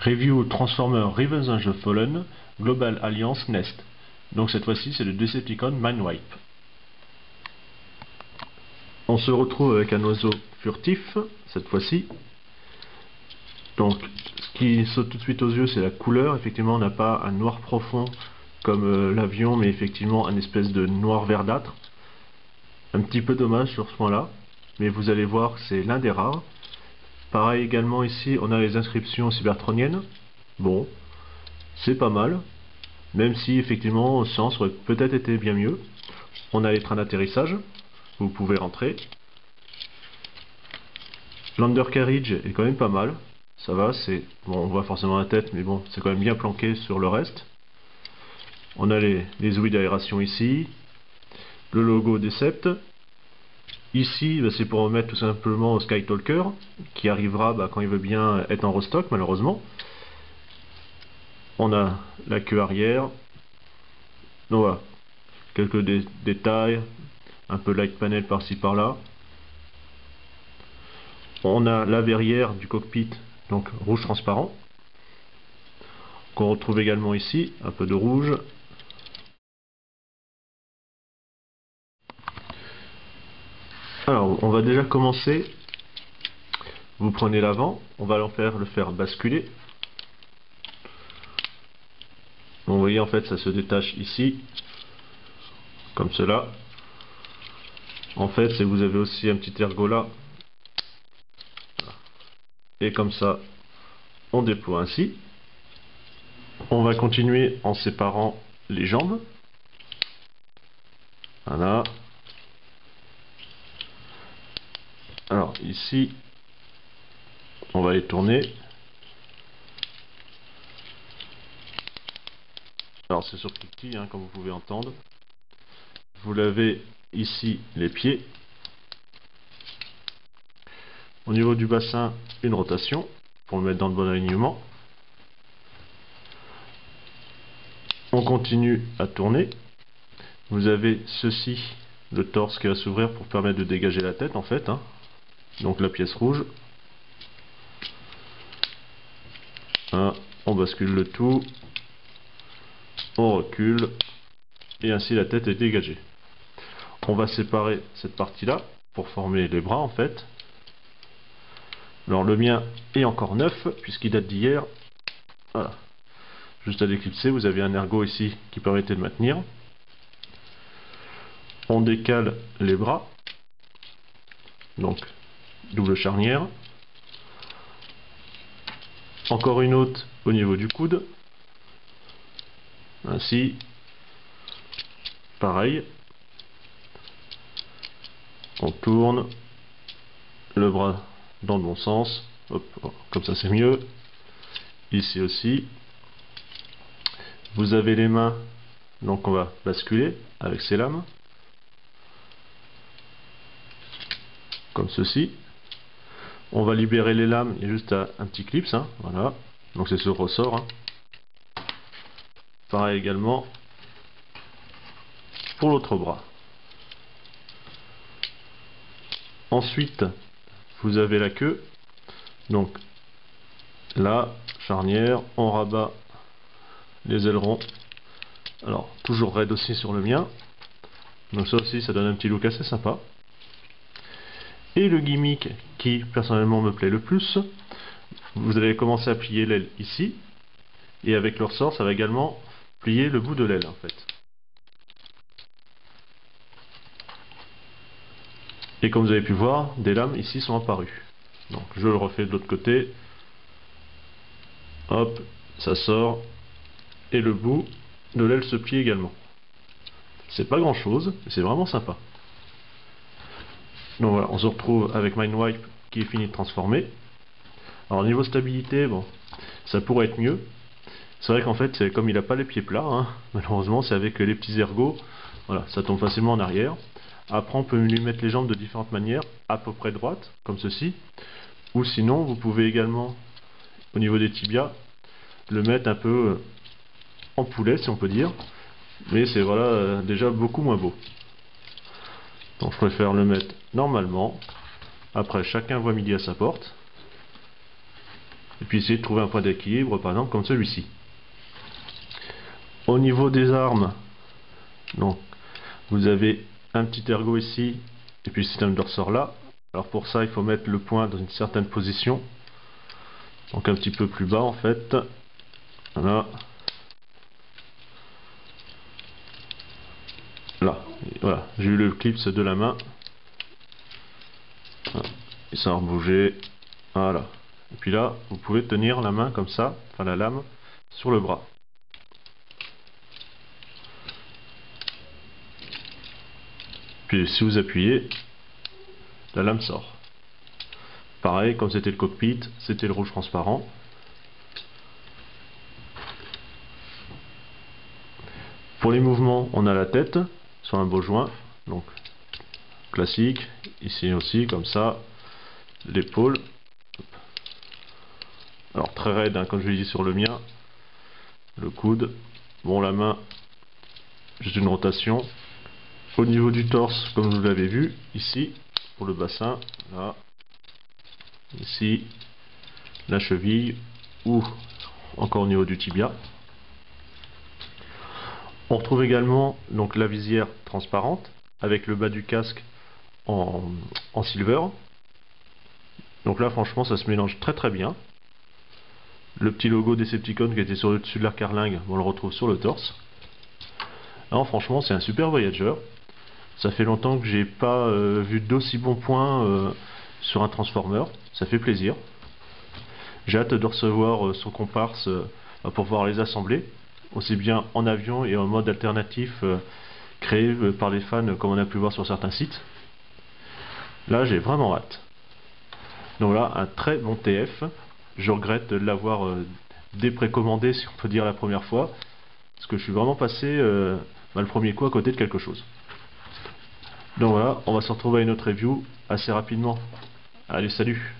Review Transformer Revenge of the Fallen Global Alliance Nest. Donc cette fois-ci c'est le Decepticon Mindwipe. On se retrouve avec un oiseau furtif cette fois-ci. Donc ce qui saute tout de suite aux yeux c'est la couleur. Effectivement on n'a pas un noir profond comme l'avion, mais effectivement un espèce de noir verdâtre. Un petit peu dommage sur ce point-là, mais vous allez voir que c'est l'un des rares. Pareil également ici on a les inscriptions cybertroniennes. Bon, c'est pas mal, même si effectivement au sens aurait peut-être été bien mieux. On a les trains d'atterrissage, vous pouvez rentrer. L'undercarriage est quand même pas mal, ça va, c'est bon, on voit forcément la tête, mais bon, c'est quand même bien planqué sur le reste. On a les ouïes d'aération ici, le logo Decept. Ici, c'est pour remettre tout simplement au Skytalker, qui arrivera quand il veut bien être en restock, malheureusement. On a la queue arrière. Donc voilà, quelques détails, un peu light panel par-ci par-là. On a la verrière du cockpit, donc rouge transparent, qu'on retrouve également ici, un peu de rouge. Alors, on va déjà commencer. Vous prenez l'avant, on va le faire basculer. Donc, vous voyez, en fait, ça se détache ici, comme cela. En fait, vous avez aussi un petit ergot là. Et comme ça, on déploie ainsi. On va continuer en séparant les jambes. Voilà. Alors, ici, on va les tourner. Alors c'est sur cliquetis, comme vous pouvez entendre. Vous lavez ici les pieds. Au niveau du bassin, une rotation pour le mettre dans le bon alignement. On continue à tourner. Vous avez ceci, le torse qui va s'ouvrir pour permettre de dégager la tête en fait. Donc la pièce rouge. On bascule le tout. On recule. Et ainsi la tête est dégagée. On va séparer cette partie-là pour former les bras en fait. Alors le mien est encore neuf puisqu'il date d'hier. Voilà. Juste à déclipser, vous avez un ergot ici qui permettait de maintenir. On décale les bras. Donc double charnière. Encore une autre au niveau du coude. Ainsi. Pareil. On tourne le bras dans le bon sens. Hop, comme ça c'est mieux. Ici aussi. Vous avez les mains, donc on va basculer avec ces lames. Comme ceci. On va libérer les lames, il y a juste un petit clip, voilà. Donc c'est ce ressort. Pareil également pour l'autre bras. Ensuite, vous avez la queue. Donc là, charnière, on rabat les ailerons. Alors, toujours raide aussi sur le mien. Donc ça aussi, ça donne un petit look assez sympa. Et le gimmick qui personnellement me plaît le plus, vous allez commencer à plier l'aile ici. Et avec le ressort, ça va également plier le bout de l'aile en fait. Et comme vous avez pu voir, des lames ici sont apparues. Donc je le refais de l'autre côté. Hop, ça sort. Et le bout de l'aile se plie également. C'est pas grand chose, mais c'est vraiment sympa. Donc voilà, on se retrouve avec Mindwipe qui est fini de transformer. Alors niveau stabilité, bon, ça pourrait être mieux. C'est vrai qu'en fait, comme il n'a pas les pieds plats, malheureusement, c'est avec les petits ergots, voilà, ça tombe facilement en arrière. Après, on peut lui mettre les jambes de différentes manières, à peu près droites, comme ceci. Ou sinon, vous pouvez également, au niveau des tibias, le mettre un peu en poulet, si on peut dire. Mais c'est voilà, déjà beaucoup moins beau. Donc je préfère le mettre normalement. Après, chacun voit midi à sa porte. et puis essayer de trouver un point d'équilibre, par exemple comme celui-ci. Au niveau des armes, donc vous avez un petit ergot ici et puis le système de ressort là. Alors pour ça il faut mettre le point dans une certaine position, donc un petit peu plus bas en fait. Voilà. Là, voilà, j'ai eu le clip de la main. Et ça a rebougé. Voilà. Et puis là, vous pouvez tenir la main comme ça, enfin la lame, sur le bras. Puis si vous appuyez, la lame sort. Pareil, comme c'était le cockpit, c'était le rouge transparent. Pour les mouvements, on a la tête sur un beau joint, donc classique. Ici aussi, comme ça, l'épaule. Alors très raide, hein, comme je l'ai dit sur le mien. Le coude. Bon, la main, juste une rotation. Au niveau du torse, comme vous l'avez vu, ici, pour le bassin, là, ici, la cheville, ou encore au niveau du tibia. On retrouve également donc la visière transparente, avec le bas du casque en silver. Donc là, franchement, ça se mélange très très bien. Le petit logo Decepticon qui était sur le dessus de la carlingue, on le retrouve sur le torse. Alors franchement, c'est un super Voyager. Ça fait longtemps que j'ai pas vu d'aussi bons points sur un Transformer. Ça fait plaisir. J'ai hâte de recevoir son comparse pour pouvoir les assembler, aussi bien en avion et en mode alternatif créé par les fans comme on a pu voir sur certains sites. Là, j'ai vraiment hâte. Donc là, un très bon TF. Je regrette de l'avoir déprécommandé, si on peut dire, la première fois, parce que je suis vraiment passé le premier coup à côté de quelque chose. Donc voilà, on va se retrouver à une autre review assez rapidement. Allez, salut!